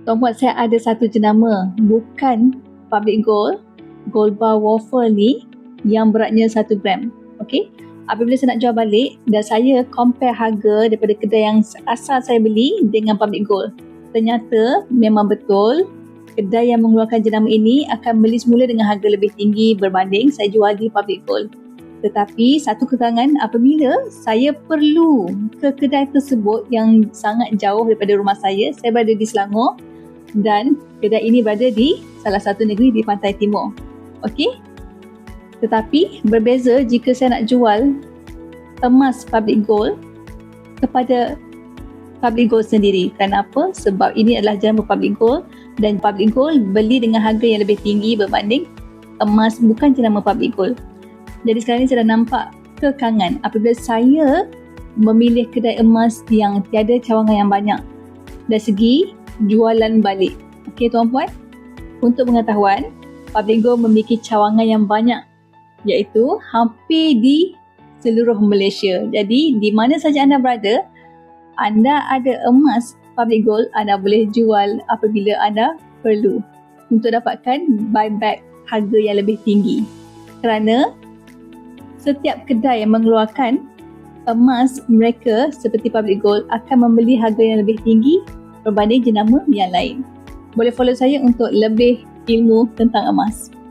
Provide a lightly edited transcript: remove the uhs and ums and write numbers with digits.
Tuan Puan, saya ada satu jenama, bukan public gold, gold bar waffle ni yang beratnya 1 gram. Okey. Apabila saya nak jual balik dan saya compare harga daripada kedai yang asal saya beli dengan public gold, ternyata memang betul kedai yang mengeluarkan jenama ini akan beli semula dengan harga lebih tinggi berbanding saya jual di public gold. Tetapi satu kekurangan, apabila saya perlu ke kedai tersebut yang sangat jauh daripada rumah saya berada di Selangor dan kedai ini berada di salah satu negeri di pantai timur. Okey? Tetapi berbeza jika saya nak jual emas public gold kepada public gold sendiri. Kenapa? Sebab ini adalah jenama public gold dan public gold beli dengan harga yang lebih tinggi berbanding emas bukan jenama public gold. Jadi sekarang ni saya dah nampak kekangan apabila saya memilih kedai emas yang tiada cawangan yang banyak dari segi jualan balik. Okey tuan puan, untuk pengetahuan, public gold memiliki cawangan yang banyak iaitu hampir di seluruh Malaysia. Jadi di mana saja anda berada, anda ada emas public gold, anda boleh jual apabila anda perlu untuk dapatkan buyback harga yang lebih tinggi. Kerana setiap kedai yang mengeluarkan emas mereka seperti public gold akan membeli harga yang lebih tinggi berbanding jenama yang lain. Boleh follow saya untuk lebih ilmu tentang emas.